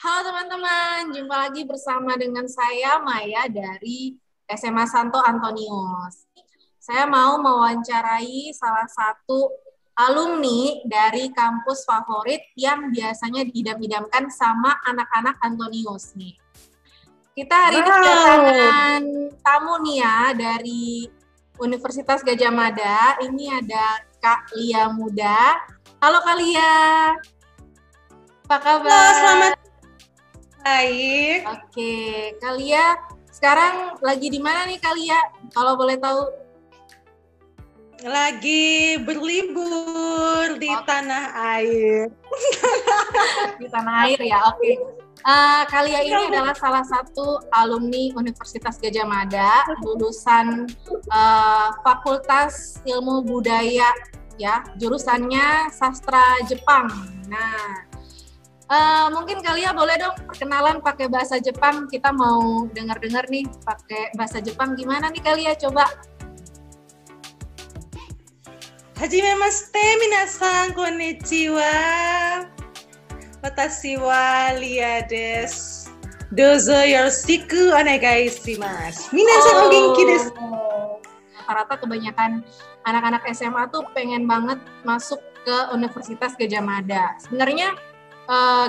Halo teman-teman, jumpa lagi bersama dengan saya Maya dari SMA Santo Antonius. Saya mau mewawancarai salah satu alumni dari kampus favorit yang biasanya diidam-idamkan sama anak-anak Antonius nih. Kita hari ini kedatangan tamu nih ya dari Universitas Gadjah Mada. Ini ada Kak Lia Muda. Halo Kak Lia. Apa kabar? Halo, selamat. Baik. Oke, Kak Lia, sekarang lagi di mana nih Kak Lia? Kalau boleh tahu? Lagi berlibur di tanah air. Di tanah air ya, oke. Kak Lia ini adalah salah satu alumni Universitas Gadjah Mada, lulusan Fakultas Ilmu Budaya, ya, jurusannya Sastra Jepang. Nah, mungkin kalian boleh dong perkenalan pakai bahasa Jepang. Kita mau dengar-dengar nih pakai bahasa Jepang gimana nih kalian, coba. Hajimemashite minasan, konnichiwa. Watashi wa Lia desu. Dozo yoroshiku onegai shimasu. Minasan o genki desu. Rata-rata kebanyakan anak-anak SMA tuh pengen banget masuk ke Universitas Gadjah Mada. Sebenarnya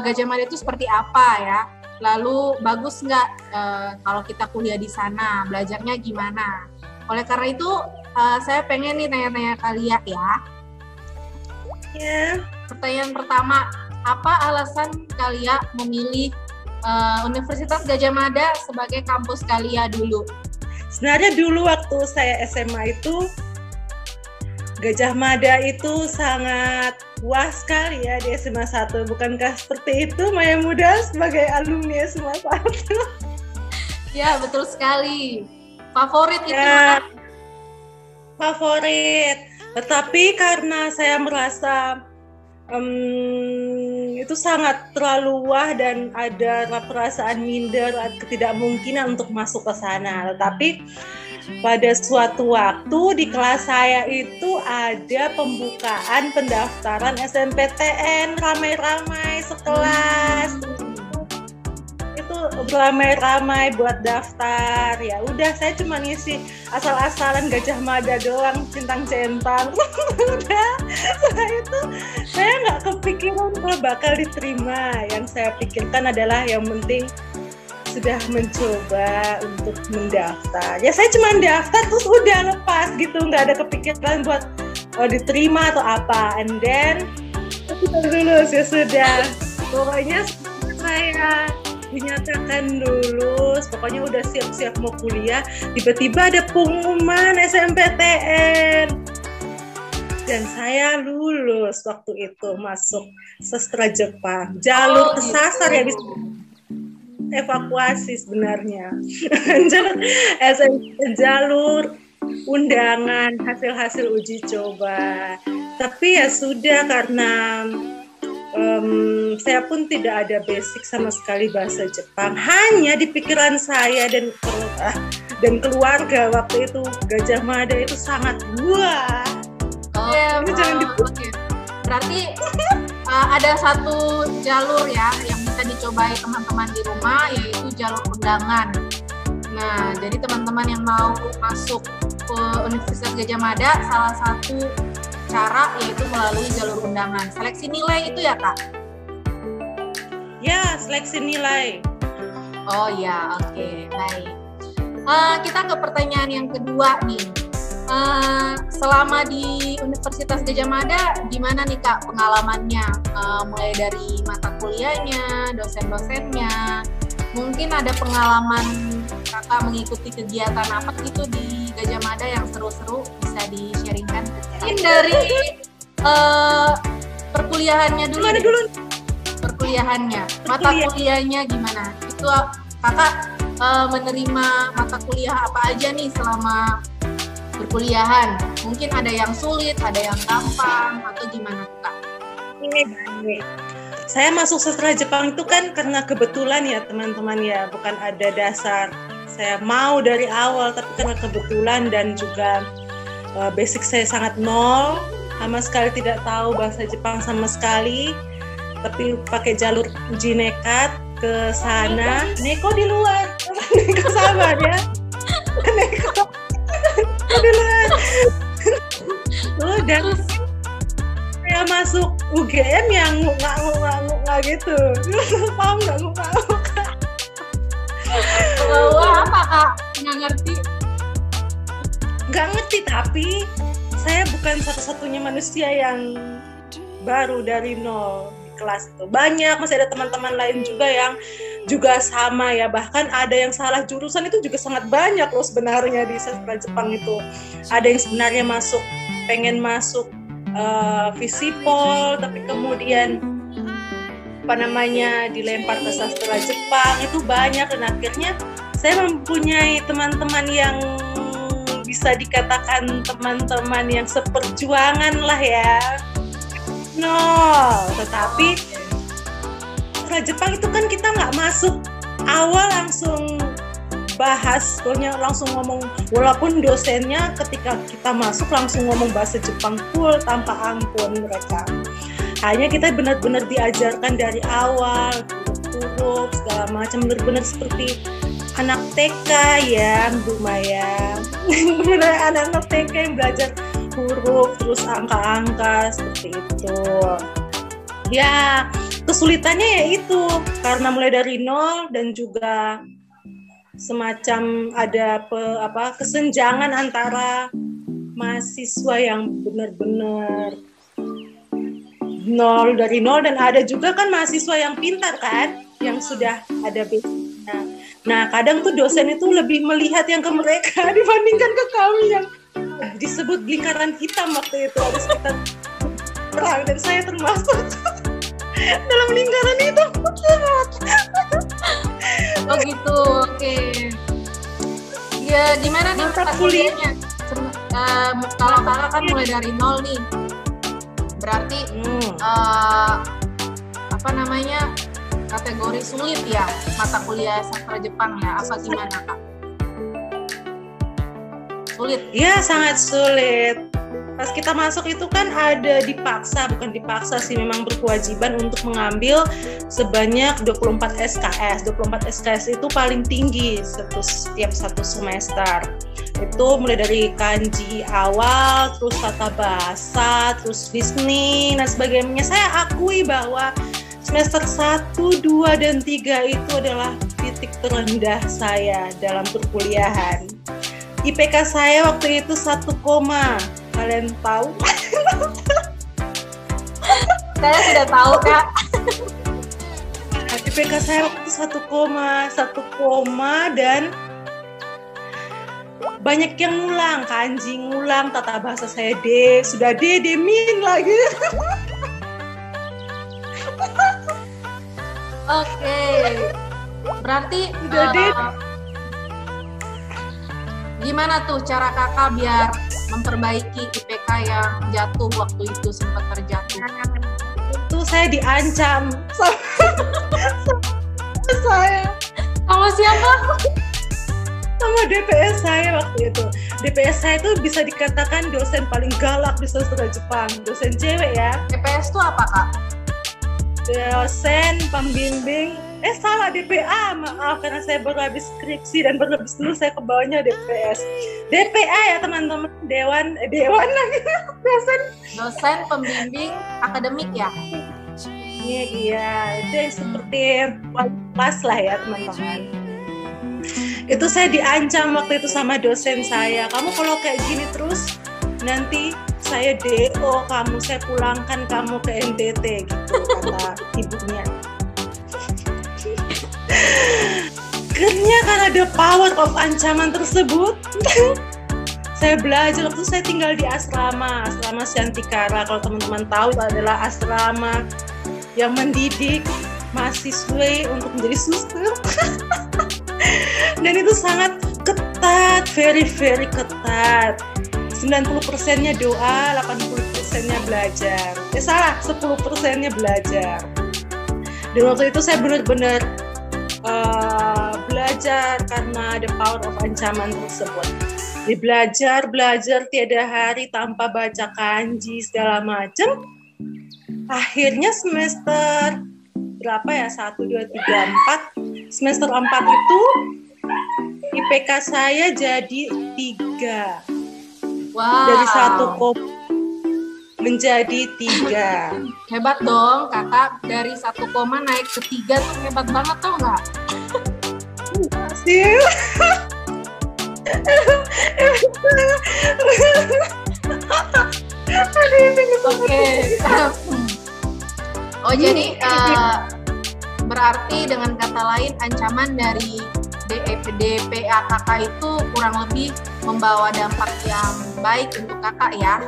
Gadjah Mada itu seperti apa ya? Lalu bagus nggak kalau kita kuliah di sana? Belajarnya gimana? Oleh karena itu saya pengen nih tanya-tanya kalian ya. Ya. Pertanyaan pertama, apa alasan kalian memilih Universitas Gadjah Mada sebagai kampus kalian dulu? Sebenarnya dulu waktu saya SMA itu Gadjah Mada itu sangat puas sekali ya di SMA 1. Bukankah seperti itu Maya Muda sebagai alumni SMA 1? Ya, betul sekali. Favorit itu ya, favorit. Tetapi karena saya merasa itu sangat terlalu wah dan ada perasaan minder, ketidakmungkinan untuk masuk ke sana. Tetapi pada suatu waktu di kelas saya itu ada pembukaan pendaftaran SNPTN, ramai-ramai sekelas. Itu ramai-ramai buat daftar. Ya udah, saya cuma ngisi asal-asalan Gadjah Mada doang, centang-centang. Udah, setelah itu saya nggak kepikiran kalau bakal diterima. Yang saya pikirkan adalah yang penting sudah mencoba untuk mendaftar. Ya saya cuma daftar terus udah lepas gitu, nggak ada kepikiran buat diterima atau apa. And then lulus ya sudah. Pokoknya saya dinyatakan lulus, pokoknya udah siap-siap mau kuliah. Tiba-tiba ada pengumuman SNPTN dan saya lulus waktu itu masuk sastra Jepang. Jalur kesasar ya bisa evakuasi sebenarnya. jalur undangan hasil uji coba, tapi ya sudah karena saya pun tidak ada basic sama sekali bahasa Jepang. Hanya di pikiran saya dan keluarga waktu itu Gadjah Mada itu sangat wah. Okay. Berarti ada satu jalur ya yang bisa dicobai teman-teman di rumah, yaitu jalur undangan. Nah, jadi teman-teman yang mau masuk ke Universitas Gadjah Mada, salah satu cara yaitu melalui jalur undangan. Seleksi nilai itu ya, Kak? Ya, seleksi nilai. Oh ya, oke, baik. Kita ke pertanyaan yang kedua nih. Selama di Universitas Gadjah Mada, gimana nih Kak pengalamannya? Mulai dari mata kuliahnya, dosen-dosennya, mungkin ada pengalaman Kakak mengikuti kegiatan apa gitu di Gadjah Mada yang seru-seru, bisa di-sharingkan? Mungkin dari perkuliahannya dulu. Gimana dulu? Perkuliahannya, mata kuliahnya gimana? Itu Kakak menerima mata kuliah apa aja nih selama perkuliahan? Mungkin ada yang sulit, ada yang gampang, atau gimana Kak? Ini saya masuk sastra Jepang itu kan karena kebetulan ya teman-teman ya, bukan ada dasar saya mau dari awal, tapi karena kebetulan dan juga basic saya sangat nol, sama sekali tidak tahu bahasa Jepang sama sekali, tapi pakai jalur uji nekat. ke sana, Neko di luar. Neko sabar ya. Neko di luar. Dan saya masuk UGM yang nggak gitu. Paham nggak nguk-nguk? Wah, apa Kak? Nggak ngerti. Nggak ngerti, tapi saya bukan satu-satunya manusia yang baru dari nol di kelas itu. Banyak, masih ada teman-teman lain juga yang juga sama ya. Bahkan ada yang salah jurusan itu juga sangat banyak loh sebenarnya di sastra Jepang itu. Ada yang sebenarnya pengen masuk Visipol, tapi kemudian dilempar ke sastra Jepang. Itu banyak, dan akhirnya saya mempunyai teman-teman yang bisa dikatakan teman-teman yang seperjuangan lah ya. Tetapi sastra Jepang itu kan kita nggak masuk awal langsung bahas, pokoknya langsung ngomong, walaupun dosennya ketika kita masuk langsung ngomong bahasa Jepang full tanpa ampun mereka. Hanya kita benar-benar diajarkan dari awal, huruf segala macam, benar-benar seperti anak TK ya, Bu Maya. Benar anak TK yang belajar huruf, terus angka-angka, seperti itu. Ya, kesulitannya ya itu, karena mulai dari nol dan juga semacam ada kesenjangan antara mahasiswa yang benar-benar dari nol, dan ada juga kan mahasiswa yang pintar kan, yang sudah ada basicnya. Nah, kadang tuh dosen itu lebih melihat yang ke mereka dibandingkan ke kami yang disebut lingkaran hitam waktu itu, ada sekitar perang, dan saya termasuk dalam lingkaran itu. Oh gitu, oke. Ya, gimana nih mata kuliahnya? Kalau kakak kan mulai dari nol nih, berarti kategori sulit ya mata kuliah sastra Jepang ya? Apa gimana Kak? Sulit? Iya, sangat sulit. Pas kita masuk itu kan ada bukan dipaksa sih, memang berkewajiban untuk mengambil sebanyak 24 SKS. 24 SKS itu paling tinggi setiap satu semester. Itu mulai dari kanji awal, terus tata bahasa, terus listening, dan sebagainya. Saya akui bahwa semester 1, 2, dan 3 itu adalah titik terendah saya dalam perkuliahan. IPK saya waktu itu 1, kalian tahu? Saya sudah tahu Kak. IPK saya waktu itu 1, dan banyak yang ngulang, kanji ngulang, tata bahasa saya D, sudah D min lagi. Oke. Berarti sudah D. Gimana tuh cara kakak biar memperbaiki IPK yang jatuh waktu itu, sempat terjatuh? Itu saya diancam Sama siapa? Sama DPS saya waktu itu. DPS saya itu bisa dikatakan dosen paling galak di sastra Jepang. Dosen cewek ya. DPS itu apa Kak? Dosen pembimbing. DPA, maaf, karena saya baru habis skripsi dan baru habis dulu saya ke bawahnya DPS. DPA ya teman-teman, dewan lagi. Dosen pembimbing akademik ya? Iya, itu yang seperti pas lah ya teman-teman. Itu saya diancam waktu itu sama dosen saya, kamu kalau kayak gini terus nanti saya DO kamu, saya pulangkan kamu ke NTT gitu, kata ibunya. Akhirnya kan ada power of ancaman tersebut. Saya belajar, waktu saya tinggal di asrama Shantikara. Kalau teman-teman tahu, itu adalah asrama yang mendidik mahasiswa untuk menjadi suster. Dan itu sangat ketat, very ketat. 90%-nya doa, 80%-nya belajar. 10%-nya belajar. Dan waktu itu saya benar-benar belajar karena ada power of ancaman tersebut. Belajar tiada hari tanpa baca kanji segala macam. Akhirnya semester berapa ya, 1, 2, 3, 4. Semester 4 itu IPK saya jadi 3. Wow. Dari 1 menjadi 3. Hebat dong kakak, dari 1 koma naik ke 3 tuh hebat banget, tau nggak? Sih. Oke. Oh jadi berarti dengan kata lain ancaman dari DPA kakak itu kurang lebih membawa dampak yang baik untuk kakak ya?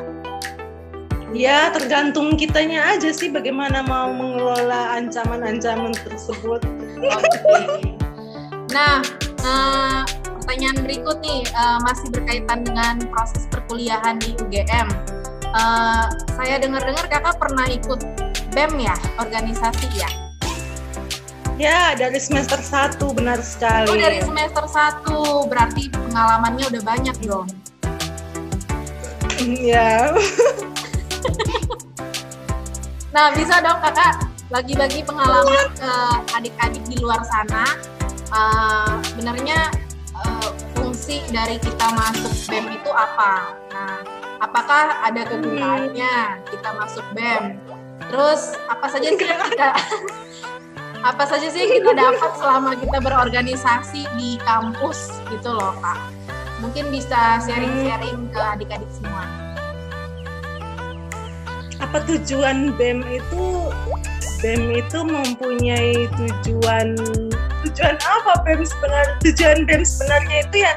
Ya tergantung kitanya aja sih bagaimana mau mengelola ancaman-ancaman tersebut. Oke. Nah, pertanyaan berikut nih masih berkaitan dengan proses perkuliahan di UGM. Saya dengar-dengar kakak pernah ikut BEM ya, organisasi ya? Ya, dari semester 1, benar sekali. Oh, dari semester 1, berarti pengalamannya udah banyak dong. Iya. Nah, bisa dong kakak bagi-bagi pengalaman ke adik-adik di luar sana. Sebenarnya fungsi dari kita masuk BEM itu apa? Nah, apakah ada kegunaannya kita masuk BEM? Terus apa saja sih yang kita dapat selama kita berorganisasi di kampus gitu loh kak? Mungkin bisa sharing-sharing ke adik-adik semua. Apa tujuan BEM itu? BEM itu mempunyai tujuan apa BEM sebenarnya? Tujuan BEM sebenarnya itu ya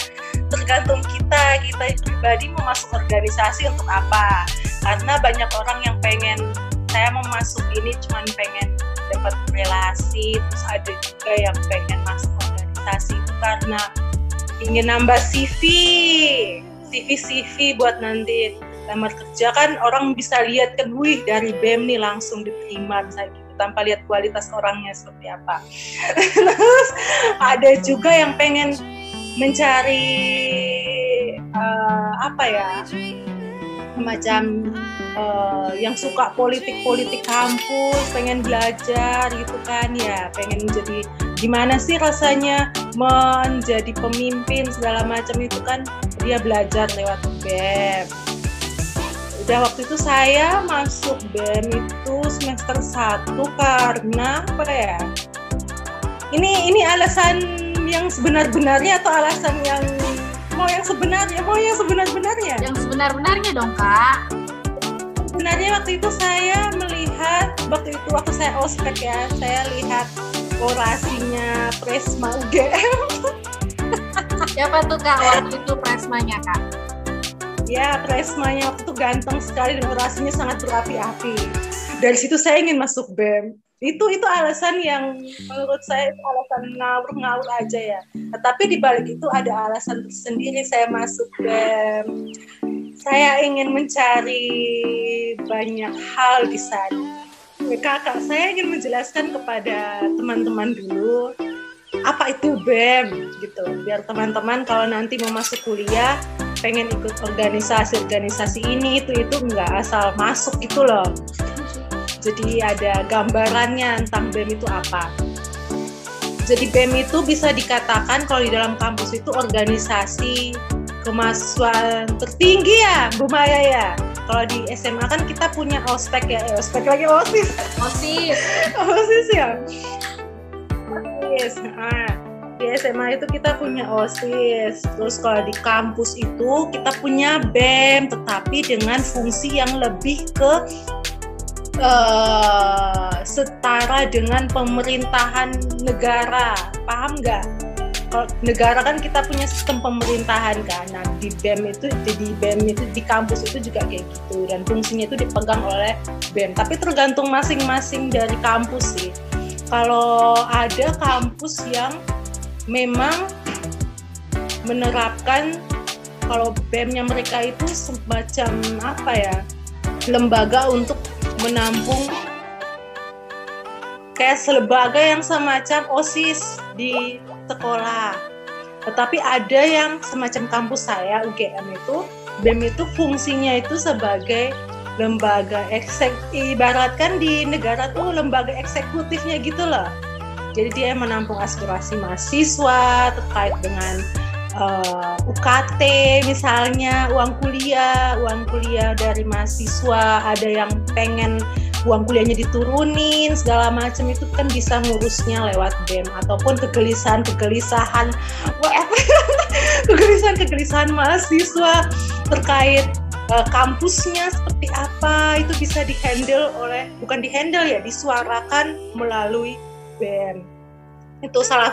tergantung kita pribadi mau masuk organisasi untuk apa. Karena banyak orang yang pengen, saya mau masuk ini cuma pengen dapat relasi, terus ada juga yang pengen masuk organisasi itu karena ingin nambah CV buat nanti lamar kerja. Kan orang bisa lihat kan, wih dari BEM nih langsung diterima misalnya gitu, tanpa lihat kualitas orangnya seperti apa. Terus ada juga yang pengen mencari semacam yang suka politik kampus, pengen belajar gitu kan ya, pengen menjadi gimana sih rasanya menjadi pemimpin segala macam itu kan, dia belajar lewat BEM. Udah waktu itu saya masuk BEM itu semester 1 karena apa ya? Ini alasan yang sebenar-benarnya atau alasan yang yang sebenar-benarnya? Yang sebenar-benarnya dong kak. Sebenarnya waktu itu saya melihat, waktu saya ospek ya, saya lihat orasinya Presma UGM. Siapa tuh kak waktu itu Presmanya kak? Ya, Presmanya waktu itu ganteng sekali dan orasinya sangat berapi-api. Dari situ saya ingin masuk BEM. Itu alasan yang menurut saya itu alasan ngawur aja ya. Tapi di balik itu ada alasan tersendiri saya masuk BEM. Saya ingin mencari banyak hal di sana. Kakak, saya ingin menjelaskan kepada teman-teman dulu apa itu BEM gitu. Biar teman-teman kalau nanti mau masuk kuliah pengen ikut organisasi ini itu nggak asal masuk gitu loh. Jadi ada gambarannya tentang BEM itu apa. Jadi BEM itu bisa dikatakan kalau di dalam kampus itu organisasi kemahasiswaan tertinggi ya, Bu Maya ya. Kalau di SMA kan kita punya ospek ya, ospek lagi OSIS ya. OSIS. Nah, di SMA itu kita punya OSIS. Terus kalau di kampus itu kita punya BEM, tetapi dengan fungsi yang lebih ke setara dengan pemerintahan negara, paham nggak? Kalau negara kan kita punya sistem pemerintahan kan, nah di BEM itu di kampus itu juga kayak gitu, dan fungsinya itu dipegang oleh BEM. Tapi tergantung masing-masing dari kampus sih. Kalau ada kampus yang memang menerapkan kalau BEM-nya mereka itu semacam apa ya, lembaga untuk menampung kayak lembaga yang semacam OSIS di sekolah. Tetapi ada yang semacam kampus saya UGM itu, BEM itu fungsinya itu sebagai ibaratkan di negara tuh lembaga eksekutifnya gitu loh. Jadi dia menampung aspirasi mahasiswa terkait dengan UKT misalnya, uang kuliah dari mahasiswa, ada yang pengen uang kuliahnya diturunin segala macam, itu kan bisa ngurusnya lewat BEM, ataupun kegelisahan mahasiswa terkait kampusnya seperti apa, itu bisa disuarakan melalui BEM. Itu salah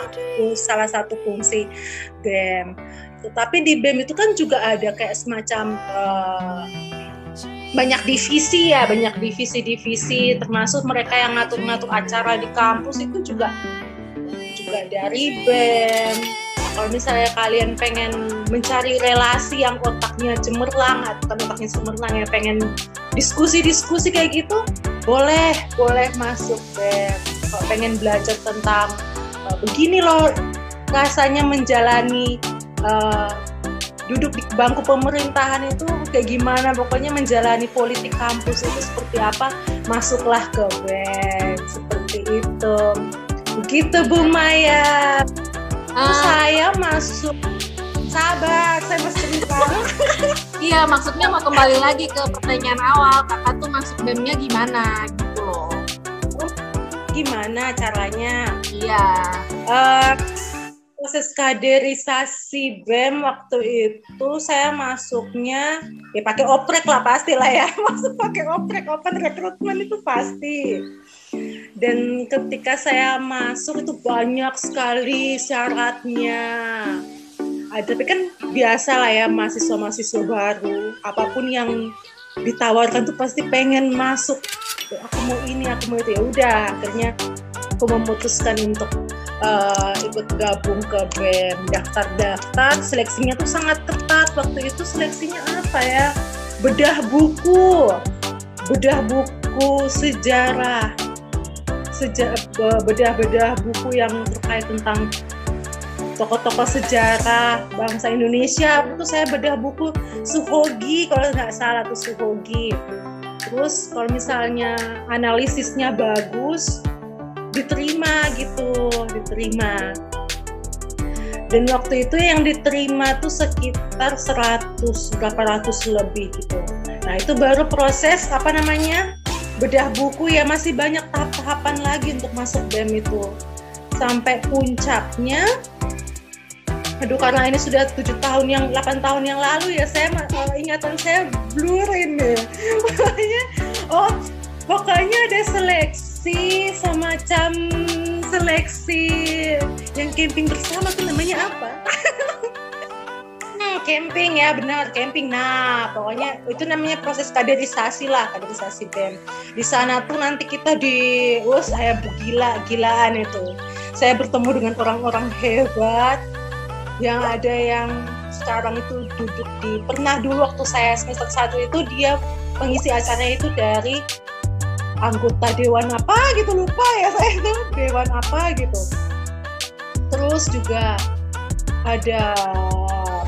satu fungsi BEM. Tetapi di BEM itu kan juga ada kayak semacam banyak divisi, termasuk mereka yang ngatur-ngatur acara di kampus itu juga dari BEM. Kalau misalnya kalian pengen mencari relasi yang otaknya cemerlang, atau otaknya cemerlang ya, pengen diskusi kayak gitu, boleh masuk BEM. Kalau pengen belajar tentang begini loh rasanya menjalani duduk di bangku pemerintahan itu kayak gimana, pokoknya menjalani politik kampus itu seperti apa, masuklah ke BEM, seperti itu. Begitu Bu Maya. Saya masuk, sabar, saya masih cerita. Iya, maksudnya mau kembali lagi ke pertanyaan awal, kakak tuh masuk BEM-nya gimana gitu loh. Gimana caranya? Iya. Proses kaderisasi BEM waktu itu saya masuknya ya pakai oprek lah, pasti lah ya. Masuk pakai oprek, open rekrutmen itu pasti. Dan ketika saya masuk itu banyak sekali syaratnya. Tapi kan biasa lah ya, mahasiswa baru, apapun yang ditawarkan tuh pasti pengen masuk. Aku mau ini, aku mau itu. Ya udah, akhirnya aku memutuskan untuk ikut gabung ke BEM, daftar, seleksinya tuh sangat ketat. Waktu itu seleksinya apa ya? Bedah buku sejarah, bedah buku yang terkait tentang tokoh-tokoh sejarah bangsa Indonesia. Itu saya bedah buku Suhogi, kalau nggak salah tuh Suhogi. Terus kalau misalnya analisisnya bagus, diterima. Dan waktu itu yang diterima tuh sekitar 800 lebih gitu. Nah itu baru proses bedah buku ya, masih banyak tahap-tahapan lagi untuk masuk BEM itu. Sampai puncaknya, karena ini sudah 8 tahun yang lalu ya, ingatan saya blurin ya. Pokoknya ada semacam seleksi yang camping bersama, tuh namanya apa? Camping ya, benar, camping. Nah, pokoknya itu namanya proses kaderisasi BEM. Di sana tuh nanti kita saya gila-gilaan itu. Saya bertemu dengan orang-orang hebat, yang ada yang sekarang itu pernah dulu waktu saya semester 1 itu dia pengisi acaranya itu dari anggota dewan apa gitu, lupa ya saya itu dewan apa gitu. Terus juga ada,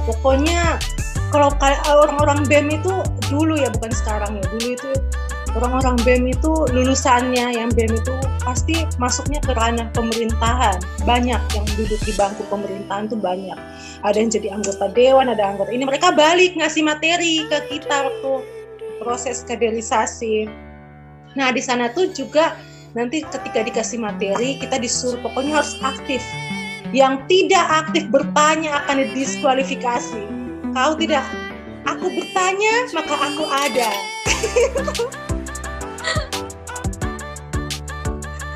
pokoknya kalau orang-orang BEM itu dulu ya, bukan sekarang ya, dulu itu orang-orang BEM itu lulusannya yang BEM itu pasti masuknya ke ranah pemerintahan. Banyak yang duduk di bangku pemerintahan tuh banyak. Ada yang jadi anggota dewan, ada anggota ini, mereka balik ngasih materi ke kita waktu proses kaderisasi. Nah di sana tuh juga nanti ketika dikasih materi kita disuruh pokoknya harus aktif. Yang tidak aktif bertanya akan didiskualifikasi. Kalau tidak aku bertanya maka aku ada.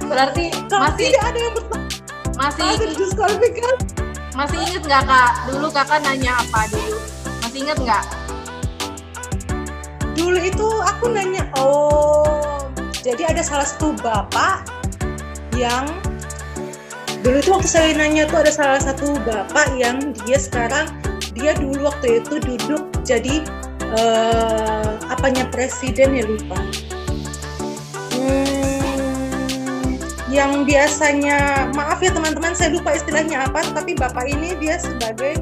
Berarti masih tidak ada yang bertanya. Masih didiskualifikasi. Masih ingat nggak Kak? Dulu Kakak nanya apa dulu? Masih ingat nggak? Dulu itu aku nanya, jadi ada salah satu bapak yang dulu itu waktu saya nanya tuh ada salah satu bapak yang dia dulu waktu itu duduk jadi presiden ya, lupa. Yang biasanya, maaf ya teman-teman saya lupa istilahnya apa, tapi bapak ini dia sebagai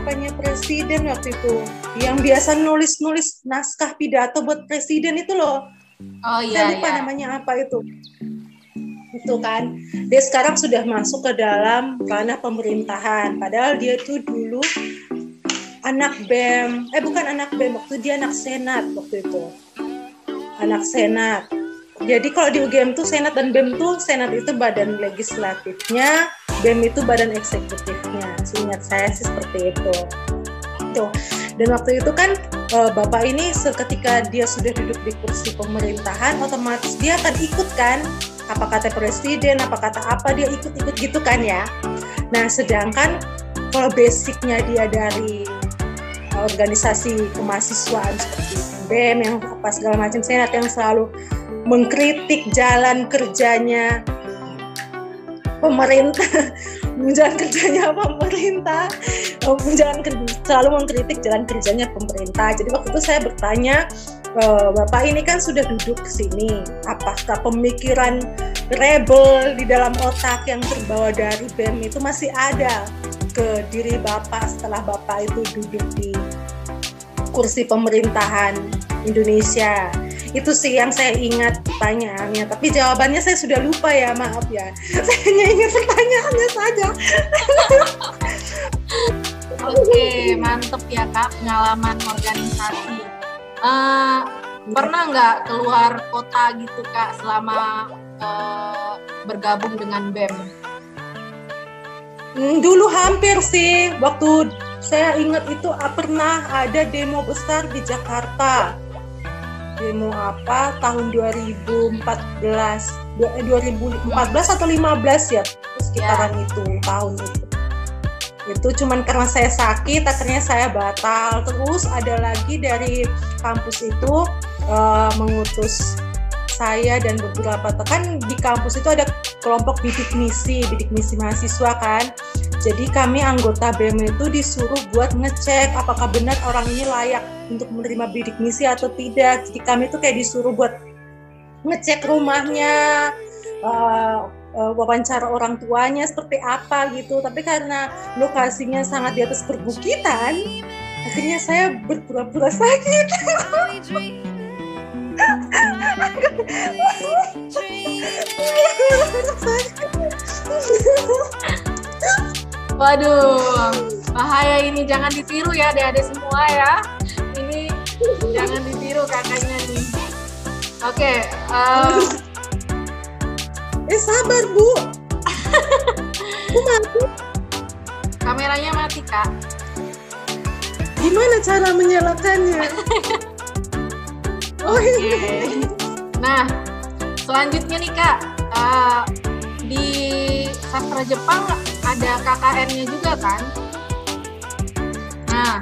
papanya presiden waktu itu, yang biasa nulis naskah pidato buat presiden itu loh. Oh iya. Saya lupa namanya apa itu kan. Dia sekarang sudah masuk ke dalam ranah pemerintahan, padahal dia tuh dulu anak BEM, bukan anak BEM, waktu dia anak senat waktu itu. Anak senat. Jadi kalau di UGM tuh senat dan BEM tuh, senat itu badan legislatifnya, BEM itu badan eksekutifnya. Seingat saya sih seperti itu. Tuh. Dan waktu itu kan Bapak ini ketika dia sudah duduk di kursi pemerintahan, otomatis dia akan ikut kan, apa kata presiden, apa kata apa, dia ikut-ikut gitu kan ya. Nah sedangkan kalau basicnya dia dari organisasi kemahasiswaan seperti BEM yang apa segala macam, senat yang selalu mengkritik jalan kerjanya pemerintah, selalu mengkritik jalan kerjanya pemerintah. Jadi waktu itu saya bertanya, Bapak ini kan sudah duduk ke sini, apakah pemikiran rebel di dalam otak yang terbawa dari BEM itu masih ada ke diri Bapak setelah Bapak itu duduk di kursi pemerintahan Indonesia? Itu sih yang saya ingat pertanyaannya, tapi jawabannya saya sudah lupa ya, maaf ya. Saya hanya ingat pertanyaannya saja. Oke, mantep ya Kak pengalaman organisasi. Pernah nggak keluar kota gitu Kak selama bergabung dengan BEM? Dulu hampir sih, waktu saya ingat itu pernah ada demo besar di Jakarta. Demo apa tahun 2014 atau 15 ya, sekitaran itu tahun itu cuman karena saya sakit akhirnya saya batal. Terus ada lagi dari kampus itu mengutus saya dan beberapa kan di kampus itu ada kelompok bidik misi mahasiswa kan. Jadi kami anggota BEM itu disuruh buat ngecek apakah benar orang ini layak untuk menerima bidik misi atau tidak. Jadi kami itu kayak disuruh buat ngecek rumahnya, wawancara orang tuanya seperti apa gitu. Tapi karena lokasinya sangat di atas perbukitan, akhirnya saya berpura-pura sakit. Waduh, bahaya ini, jangan ditiru ya adik-adik semua ya. Ini jangan ditiru kakaknya nih. Oke. Sabar Bu. Mati. Kameranya mati Kak. Gimana cara menyalakannya? Oke. Nah, selanjutnya nih Kak, di sastra Jepang ada KKN-nya juga kan? Nah,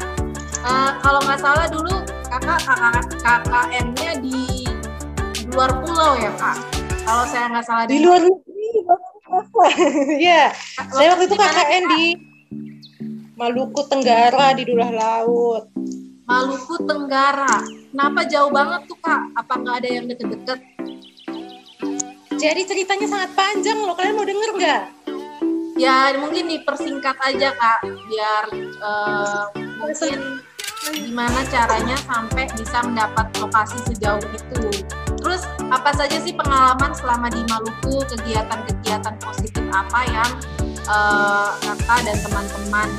kalau nggak salah dulu KKN-nya di luar pulau ya Kak? Kalau saya nggak salah di luar negeri. Ya, saya waktu itu KKN di Maluku Tenggara di Dulah Laut. Maluku Tenggara. Kenapa jauh banget tuh Kak? Apa nggak ada yang deket-deket? Jadi ceritanya sangat panjang loh. Kalian mau denger nggak? Ya mungkin dipersingkat aja Kak. Biar mungkin gimana caranya sampai bisa mendapat lokasi sejauh itu. Terus apa saja sih pengalaman selama di Maluku, kegiatan-kegiatan positif apa yang Kakak dan teman-teman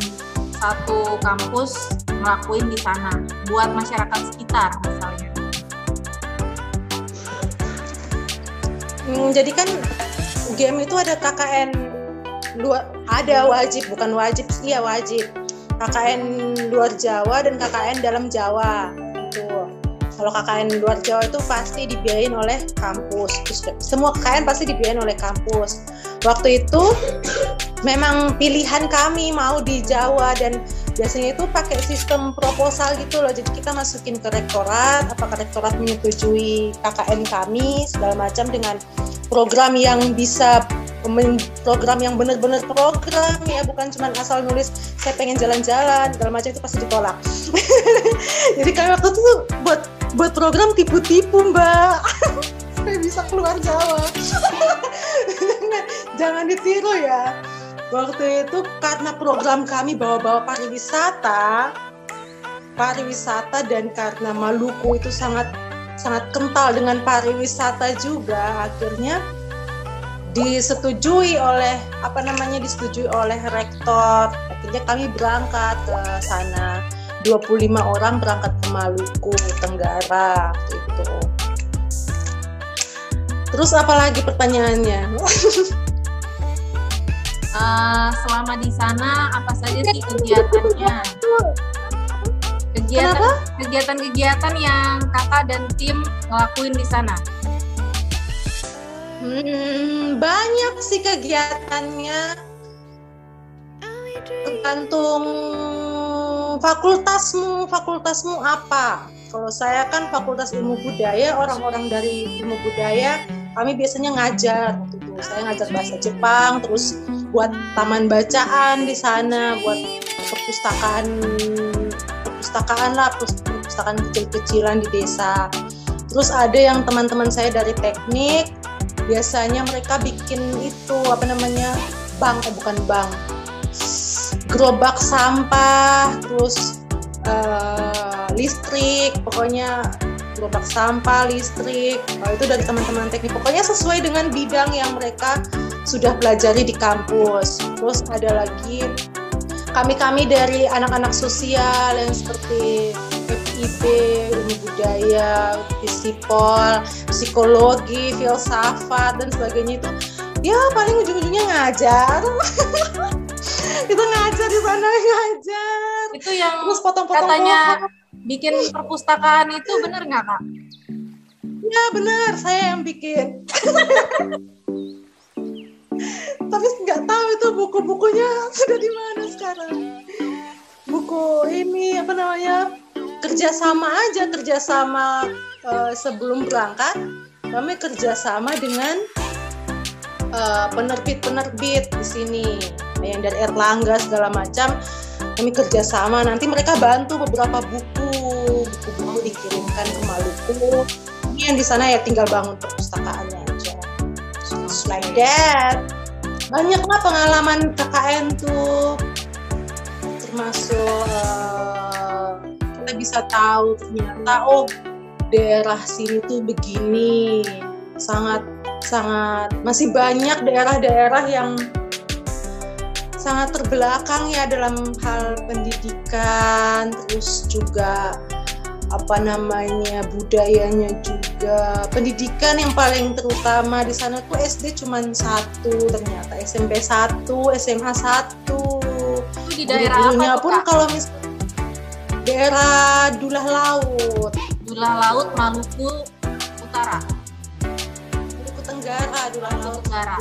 satu kampus ngelakuin di sana buat masyarakat sekitar misalnya? Jadi kan UGM itu ada KKN ada wajib, bukan wajib, iya wajib. KKN luar Jawa dan KKN dalam Jawa. Tuh. Kalau KKN luar Jawa itu pasti dibiayain oleh kampus. Semua KKN pasti dibiayain oleh kampus. Waktu itu memang pilihan kami mau di Jawa dan biasanya itu pakai sistem proposal gitu loh. Jadi kita masukin ke rektorat, apakah rektorat menyetujui KKN kami segala macam dengan program yang bisa program yang benar-benar program ya, bukan cuma asal nulis saya pengen jalan-jalan segala macam, itu pasti ditolak. Jadi kami waktu itu buat program tipu-tipu Mbak. Saya bisa keluar Jawa. Jangan ditiru ya. Waktu itu karena program kami bawa-bawa pariwisata dan karena Maluku itu sangat kental dengan pariwisata juga, akhirnya disetujui oleh rektor. Akhirnya kami berangkat ke sana. 25 orang berangkat ke Maluku Tenggara gitu. Terus apa lagi pertanyaannya? Selama di sana apa saja sih kegiatannya? Kegiatan-kegiatan yang kakak dan tim ngelakuin di sana? Banyak sih kegiatannya, tergantung fakultasmu apa. Kalau saya kan Fakultas Ilmu Budaya, orang-orang dari Ilmu Budaya kami biasanya ngajar. Waktu itu saya ngajar bahasa Jepang, terus buat taman bacaan di sana, buat perpustakaan kecil-kecilan di desa. Terus ada yang teman-teman saya dari teknik, biasanya mereka bikin itu gerobak sampah, terus listrik, pokoknya gerobak sampah, listrik. Itu dari teman-teman teknik, pokoknya sesuai dengan bidang yang mereka sudah pelajari di kampus. Terus ada lagi kami dari anak-anak sosial yang seperti FIB, Ilmu Budaya, Fisipol, Psikologi, Filsafat dan sebagainya, itu ya paling ujung-ujungnya ngajar. Kita ngajar di sana, ngajar. Itu yang terus potong-potong katanya bikin perpustakaan itu benar nggak, Kak? Ya benar, saya yang bikin. Tapi nggak tahu itu buku-bukunya sudah di mana sekarang. Buku ini kerjasama sebelum berangkat kami kerjasama dengan penerbit di sini, yang dari Erlangga segala macam. Kami kerjasama, nanti mereka bantu beberapa buku dikirimkan ke Maluku. Ini yang di sana ya tinggal bangun perpustakaannya aja. Just like that. Banyaklah pengalaman KKN tuh, termasuk kita bisa tahu ternyata daerah sini tuh begini, sangat masih banyak daerah-daerah yang sangat terbelakang ya dalam hal pendidikan, terus juga budayanya juga. Pendidikan yang paling terutama di sana tuh SD cuma 1 ternyata, SMP 1, SMA 1. Di daerah apa pun kalau misalnya daerah Dulah Laut, Maluku Utara. Maluku Tenggara, Dulah Laut Tenggara.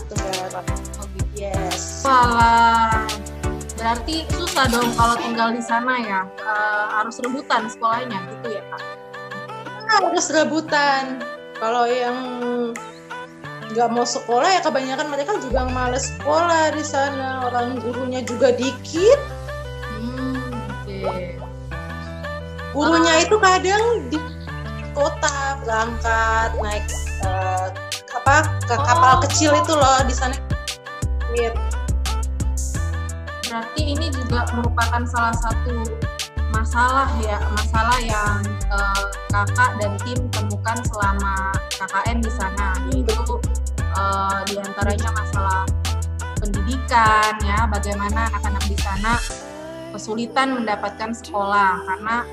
Oh, gitu. Yes. Walah, berarti susah dong kalau tinggal di sana ya, harus rebutan sekolahnya gitu ya, Kak? Harus rebutan. Kalau yang nggak mau sekolah ya kebanyakan mereka juga males sekolah di sana. Orang gurunya juga dikit. Okay. Gurunya itu kadang di kota berangkat naik kapal kecil itu loh di sana. Berarti ini juga merupakan salah satu masalah yang kakak dan tim temukan selama KKN di sana, yaitu diantaranya masalah pendidikan ya, bagaimana anak-anak di sana kesulitan mendapatkan sekolah karena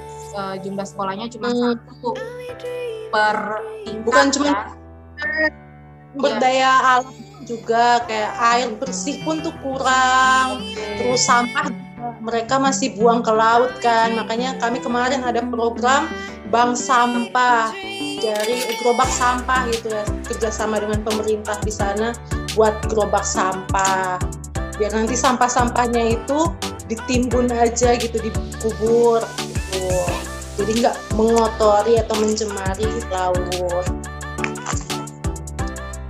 jumlah sekolahnya cuma 1 per tingkat. Bukan cuma berdaya alam juga, kayak air bersih pun tuh kurang. Terus sampah mereka masih buang ke laut kan, makanya kami kemarin ada program bank sampah, dari gerobak sampah gitu ya, kerjasama dengan pemerintah di sana buat gerobak sampah, biar nanti sampah-sampahnya itu ditimbun aja gitu, dikubur gitu, jadi nggak mengotori atau mencemari laut.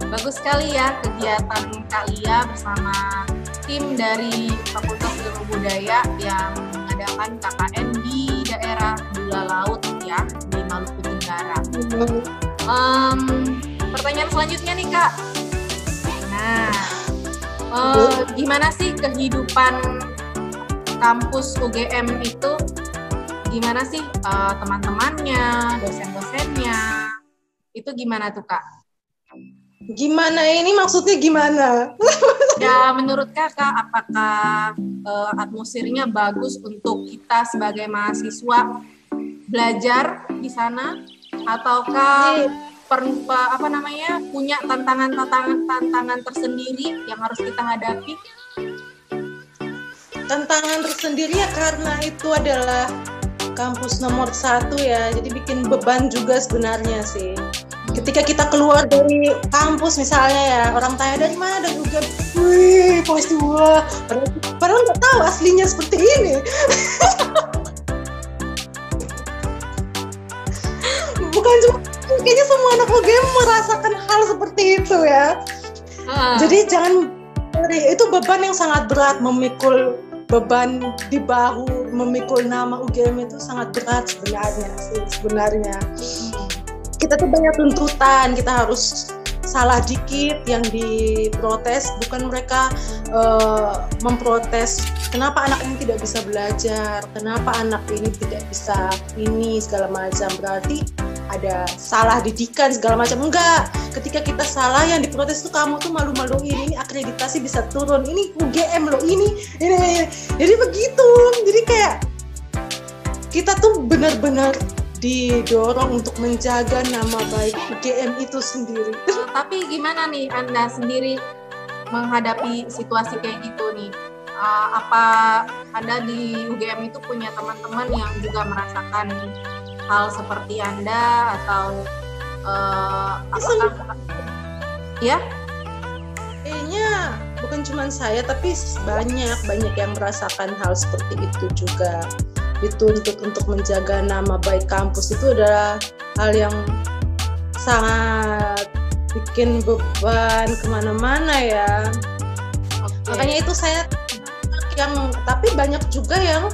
Bagus sekali ya kegiatan kalian bersama tim dari Fakultas Ilmu Budaya yang mengadakan KKN di daerah Dulah Laut ya, di Maluku Tenggara. Pertanyaan selanjutnya nih, Kak. Nah, Gimana sih kehidupan kampus UGM itu? Gimana sih teman-temannya, dosen-dosennya? Itu gimana tuh, Kak? Gimana ini maksudnya gimana? Ya, menurut Kakak, apakah atmosfernya bagus untuk kita sebagai mahasiswa belajar di sana? Ataukah punya tantangan tersendiri yang harus kita hadapi? Tantangan tersendiri ya karena itu adalah kampus nomor 1 ya, jadi bikin beban juga sebenarnya sih. Ketika kita keluar dari kampus misalnya ya, orang tanya dari mana, dan juga, wih, pasti wah, padahal nggak tahu aslinya seperti ini. Bukan cuma, kayaknya semua anak UGM merasakan hal seperti itu ya. Jadi jangan, itu beban yang sangat berat, memikul beban di bahu, memikul nama UGM itu sangat berat sebenarnya. Kita tuh banyak tuntutan, kita harus salah dikit yang diprotes, bukan mereka memprotes kenapa anak ini tidak bisa belajar, kenapa anak ini tidak bisa ini segala macam, berarti ada salah didikan segala macam. Enggak, ketika kita salah yang diprotes tuh kamu tuh malu-maluin, ini akreditasi bisa turun, ini UGM loh, ini. Jadi begitu, jadi kayak kita tuh benar-benar didorong untuk menjaga nama baik UGM itu sendiri. Tapi gimana nih Anda sendiri menghadapi situasi kayak gitu nih? Apa Anda di UGM itu punya teman-teman yang juga merasakan hal seperti Anda, atau apakah ya? Kayaknya bukan cuma saya, tapi banyak yang merasakan hal seperti itu juga. Dituntut untuk menjaga nama baik kampus itu adalah hal yang sangat bikin beban kemana-mana ya. Okay. Makanya itu saya tapi banyak juga yang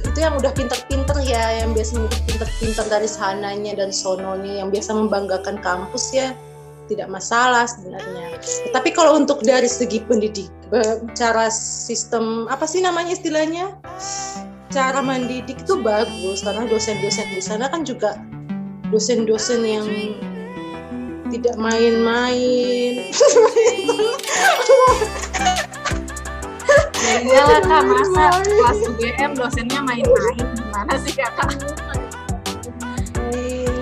itu yang udah pinter-pinter ya, yang biasanya udah pinter-pinter dari sananya dan sononya, yang biasa membanggakan kampus ya, tidak masalah sebenarnya. Tapi kalau untuk dari segi pendidik, cara sistem apa sih namanya istilahnya, cara mendidik itu bagus, karena dosen-dosen di sana kan juga dosen-dosen yang tidak main-main. Ya Kak, masa kelas UGM dosennya main-main, gimana sih Kakak?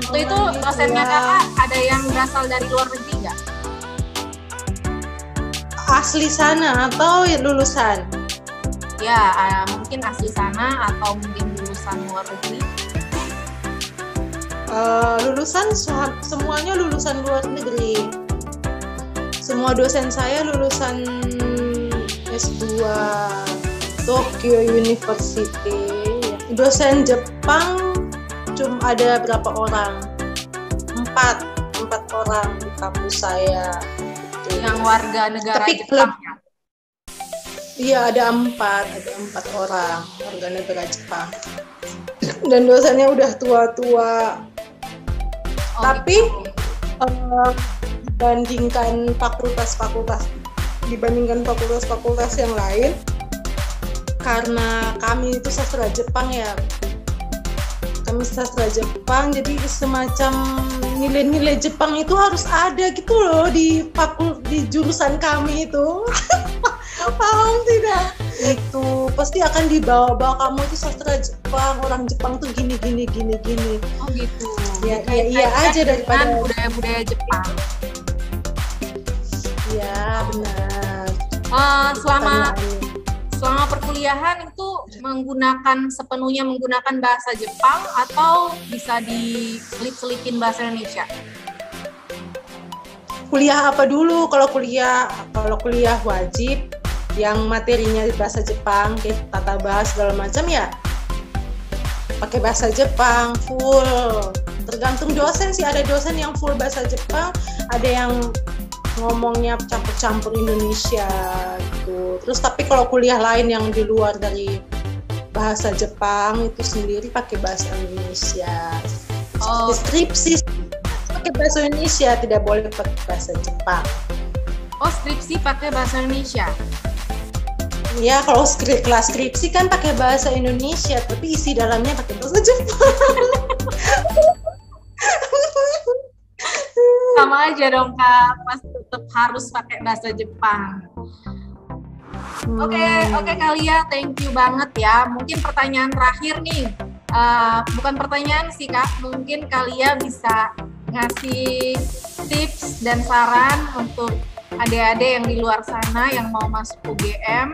Waktu itu dosennya Kakak ada yang berasal dari luar negeri nggak? Asli sana atau lulusan? Ya, mungkin asli sana atau mungkin lulusan luar negeri. Lulusan semuanya lulusan luar negeri. Semua dosen saya lulusan S2 Tokyo University. Dosen Jepang cuma ada berapa orang? 4 orang di kampus saya. Yang warga negara Jepang ya? Iya, ada 4 orang warga negara Jepang. Dan dosennya udah tua-tua. Tapi dibandingkan fakultas-fakultas yang lain, karena kami itu sastra Jepang ya, jadi semacam nilai-nilai Jepang itu harus ada gitu loh di jurusan kami itu. Paham tidak? Itu pasti akan dibawa kamu itu sastra Jepang, orang Jepang tuh gini. Oh gitu. Ya iya aja daripada budaya Jepang. Iya benar. Selama perkuliahan itu sepenuhnya menggunakan bahasa Jepang atau bisa diselip-selipin bahasa Indonesia? Kuliah apa dulu? Kalau kuliah wajib yang materinya di bahasa Jepang, kayak tata bahasa segala macam ya pakai bahasa Jepang full. Tergantung dosen sih, ada dosen yang full bahasa Jepang, ada yang ngomongnya campur-campur Indonesia gitu. Terus tapi kalau kuliah lain yang di luar dari bahasa Jepang itu sendiri pakai bahasa Indonesia. Deskripsi pakai bahasa Indonesia, tidak boleh pakai bahasa Jepang. Oh, skripsi pakai bahasa Indonesia. Ya, kalau kelas skripsi kan pakai bahasa Indonesia, tapi isi dalamnya pakai bahasa Jepang. Sama aja dong Kak, pas tetap harus pakai bahasa Jepang. Oke Kalia, thank you banget ya. Mungkin pertanyaan terakhir nih, bukan pertanyaan sih Kak, mungkin Kalia bisa ngasih tips dan saran untuk adik-adik yang di luar sana yang mau masuk UGM,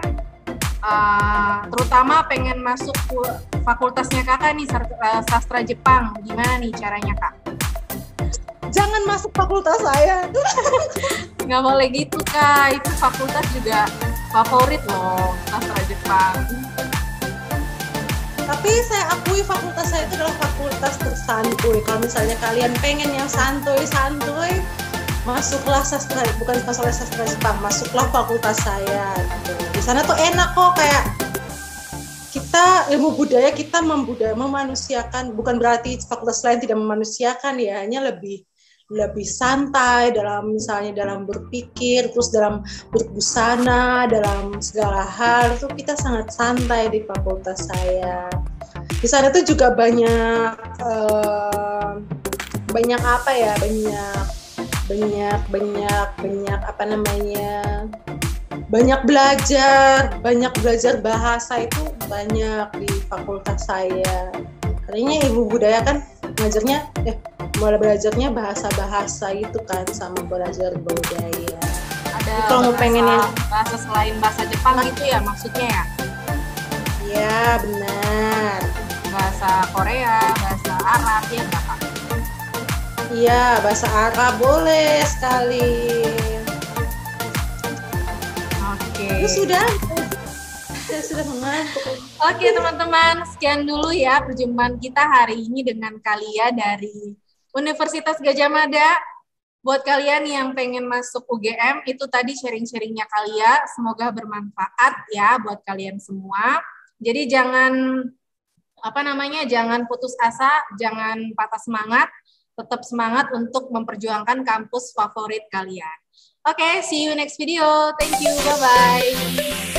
terutama pengen masuk fakultasnya Kakak nih, sastra Jepang. Gimana nih caranya Kak? Jangan masuk fakultas saya. Nggak boleh gitu Kak, itu fakultas juga favorit loh, sastra Jepang. Tapi saya akui fakultas saya itu adalah fakultas tersantuy. Kalau misalnya kalian pengen yang santuy-santuy, masuklah sastra, bukan sastra Jepang, masuklah fakultas saya. Gitu. Di sana tuh enak kok, kayak kita ilmu budaya, kita memanusiakan, bukan berarti fakultas lain tidak memanusiakan ya, hanya lebih santai dalam misalnya dalam berpikir, terus dalam berbusana, dalam segala hal itu kita sangat santai di fakultas saya. Di sana tuh juga banyak apa ya, banyak apa namanya, banyak belajar bahasa itu banyak di fakultas saya. Katanya ilmu budaya kan ngajarnya mulai belajarnya bahasa-bahasa itu kan, sama belajar budaya. Ada kalau mau pengen bahasa selain bahasa Jepang gitu ya maksudnya ya? Iya benar. Bahasa Korea, bahasa Arab ya Kak? Iya, bahasa Arab boleh sekali. Oke. Saya sudah mengantuk. Oke teman-teman, sekian dulu ya perjumpaan kita hari ini dengan Kalia dari Universitas Gadjah Mada. Buat kalian yang pengen masuk UGM, itu tadi sharing-sharingnya Kalia. Semoga bermanfaat ya buat kalian semua. Jadi jangan jangan putus asa, jangan patah semangat, tetap semangat untuk memperjuangkan kampus favorit kalian. Oke, see you next video. Thank you, bye-bye.